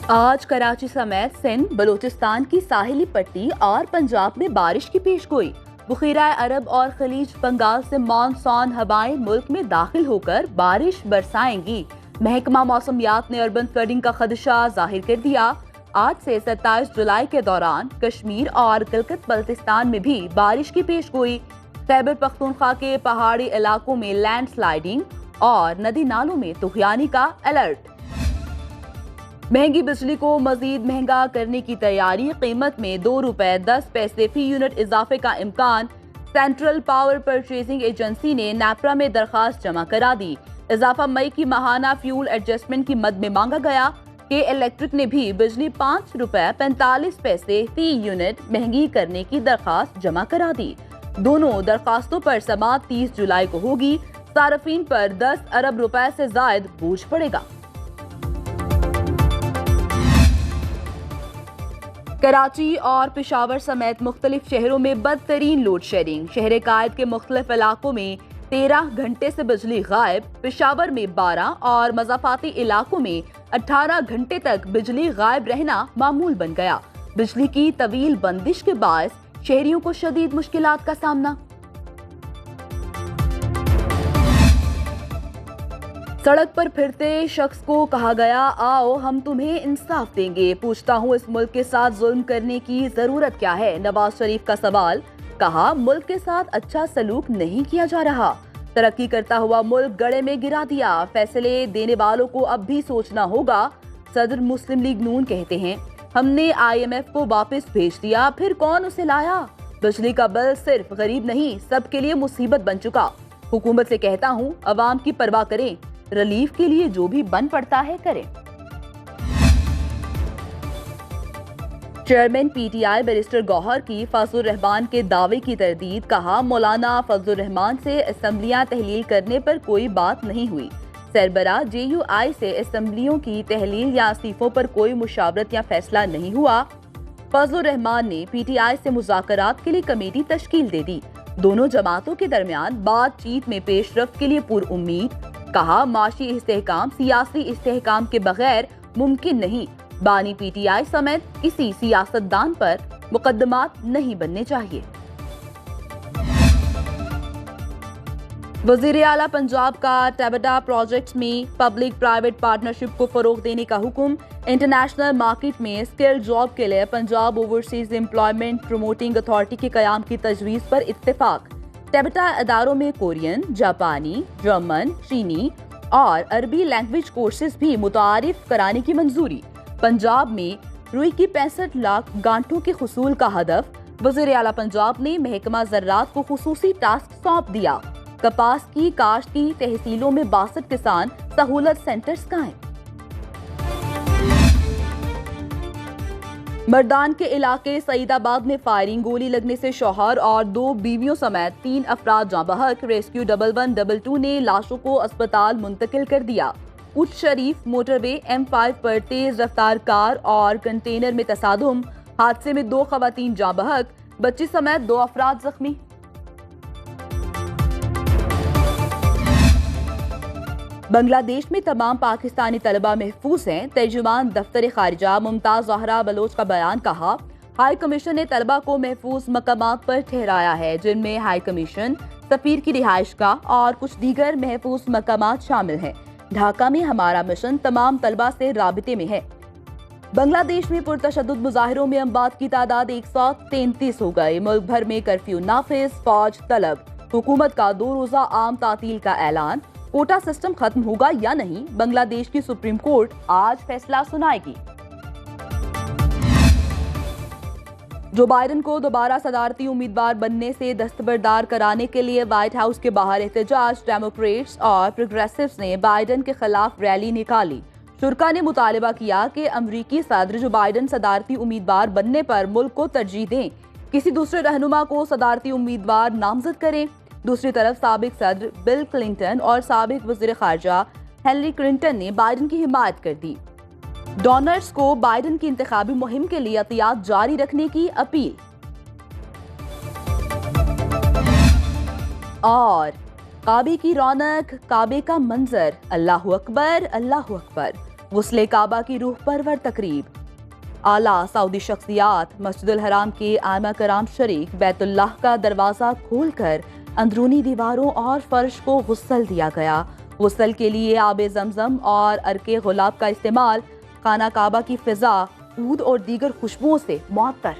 آج کراچی سمیت سندھ، بلوچستان کی ساحلی پٹی اور پنجاب میں بارش کی پیشگوئی۔ بحیرہ عرب اور خلیج بنگال سے مانسون ہوائیں ملک میں داخل ہو کر بارش برسائیں گی۔ محکمہ موسمیات نے اربن فلڈنگ کا خدشہ ظاہر کر دیا۔ آج سے 27 جولائی کے دوران کشمیر اور گلگت بلتستان میں بھی بارش کی پیشگوئی۔ خیبر پختونخوا کے پہاڑی علاقوں میں لینڈ سلائیڈنگ اور ندی نالوں میں طغیانی کا الرٹ۔ مہنگی بجلی کو مزید مہنگا کرنے کی تیاری، قیمت میں 2 روپے 10 پیسے فی یونٹ اضافے کا امکان۔ سینٹرل پاور پرچیزنگ ایجنسی نے نیپرا میں درخواست جمع کرا دی۔ اضافہ مئی کی ماہانہ فیول ایڈجسٹمنٹ کی مد میں مانگا گیا کہ الیکٹرک نے بھی بجلی 5 روپے 45 پیسے فی یونٹ مہنگی کرنے کی درخواست جمع کرا دی۔ دونوں درخواستوں پر سماعت 30 جولائی کو ہوگی۔ صارفین پر 10 ارب روپے سے زائد بوجھ پڑے گا۔ کراچی اور پشاور سمیت مختلف شہروں میں بدترین لوڈ شیڈنگ۔ شہر قائد کے مختلف علاقوں میں 13 گھنٹے سے بجلی غائب، پشاور میں 12 اور مضافاتی علاقوں میں 18 گھنٹے تک بجلی غائب رہنا معمول بن گیا۔ بجلی کی طویل بندش کے باعث شہریوں کو شدید مشکلات کا سامنا۔ سڑک پر پھرتے شخص کو کہا گیا، آؤ ہم تمہیں انصاف دیں گے، پوچھتا ہوں اس ملک کے ساتھ ظلم کرنے کی ضرورت کیا ہے؟ نواز شریف کا سوال۔ کہا، ملک کے ساتھ اچھا سلوک نہیں کیا جا رہا، ترقی کرتا ہوا ملک گڑھے میں گرا دیا، فیصلے دینے والوں کو اب بھی سوچنا ہوگا۔ صدر مسلم لیگ نون کہتے ہیں، ہم نے IMF کو واپس بھیج دیا، پھر کون اسے لایا؟ بجلی کا بل صرف غریب نہیں سب کے لیے مصیبت بن چکا۔ حکومت سے کہتا ہوں، عوام کی پرواہ کریں، ریلیف کے لیے جو بھی بن پڑتا ہے کریں۔ چیئرمین PTI بیرسٹر گوہر کی فضل الرحمان کے دعوے کی تردید۔ کہا، مولانا فضل الرحمان سے اسمبلیاں تحلیل کرنے پر کوئی بات نہیں ہوئی۔ سربراہ JUI سے اسمبلیوں کی تحلیل یا استعفوں پر کوئی مشاورت یا فیصلہ نہیں ہوا۔ فضل الرحمان نے PTI سے مذاکرات کے لیے کمیٹی تشکیل دے دی۔ دونوں جماعتوں کے درمیان بات چیت میں پیش رفت کے لیے پر امید۔ کہا، معاشی استحکام سیاسی استحکام کے بغیر ممکن نہیں۔ بانی PTI سمیت کسی سیاستدان پر مقدمات نہیں بننے چاہیے۔ وزیر اعلیٰ پنجاب کا ٹیبٹا پروجیکٹ میں پبلک پرائیویٹ پارٹنرشپ کو فروغ دینے کا حکم۔ انٹرنیشنل مارکیٹ میں اسکل جاب کے لیے Punjab overseas employment promoting authority کے قیام کی تجویز پر اتفاق۔ ٹیبٹا اداروں میں کورین، جاپانی، جرمن، چینی اور عربی لینگویج کورسز بھی متعارف کرانے کی منظوری۔ پنجاب میں روئی کی 65 لاکھ گانٹھوں کے حصول کا ہدف۔ وزیر اعلیٰ پنجاب نے محکمہ زراعت کو خصوصی ٹاسک سونپ دیا۔ کپاس کی کاشت کی تحصیلوں میں 62 کسان سہولت سینٹرز قائم۔ مردان کے علاقے سعید آباد میں فائرنگ، گولی لگنے سے شوہر اور 2 بیویوں سمیت 3 افراد جاں بحق۔ ریسکیو 1122 نے لاشوں کو اسپتال منتقل کر دیا۔ اچ شریف موٹر وے M5 پر تیز رفتار کار اور کنٹینر میں تصادم، حادثے میں 2 خواتین جاں بحق، بچی سمیت 2 افراد زخمی۔ بنگلہ دیش میں تمام پاکستانی طلبہ محفوظ ہیں، ترجمان دفتر خارجہ ممتاز زہرا بلوچ کا بیان۔ کہا، ہائی کمیشن نے طلبہ کو محفوظ مقامات پر ٹھہرایا ہے، جن میں ہائی کمیشن، سفیر کی رہائش گاہ اور کچھ دیگر محفوظ مقامات شامل ہیں۔ ڈھاکہ میں ہمارا مشن تمام طلبہ سے رابطے میں ہے۔ بنگلہ دیش میں پرتشدد مظاہروں میں اموات کی تعداد 133 ہو گئی۔ ملک بھر میں کرفیو نافذ، فوج طلب۔ حکومت کا 2 روزہ عام تعطیل کا اعلان۔ کوٹا سسٹم ختم ہوگا یا نہیں، بنگلہ دیش کی سپریم کورٹ آج فیصلہ سنائے گی۔ جو بائیڈن کو دوبارہ صدارتی امیدوار بننے سے دستبردار کرانے کے لیے وائٹ ہاؤس کے باہر احتجاج، ڈیموکریٹس اور پروگریسوز نے بائیڈن کے خلاف ریلی نکالی۔ شرکاء نے مطالبہ کیا کہ امریکی صدر جو بائیڈن صدارتی امیدوار بننے پر ملک کو ترجیح دیں، کسی دوسرے رہنما کو صدارتی امیدوار نامزد کریں۔ دوسری طرف سابق صدر بل کلنٹن اور سابق وزیر خارجہ ہلری کلنٹن نے بائیڈن کی حمایت کر دی۔ ڈونرز کو بائیڈن کی انتخابی مہم کے لیے عطیات جاری رکھنے کی اپیل۔ اور کعبے کی رونق، کعبے کا منظر، اللہ اکبر، اللہ اکبر۔ غسل کعبہ کی روح پرور تقریب۔ اعلیٰ سعودی شخصیات مسجد الحرام کے ائمہ کرام شریک بیت اللہ کا دروازہ کھول کر اندرونی دیواروں اور فرش کو غسل دیا گیا۔ غسل کے لیے آب زمزم اور عرق غلاب کا استعمال۔ خانہ کعبہ کی فضا عود اور دیگر خوشبوؤں سے معطر۔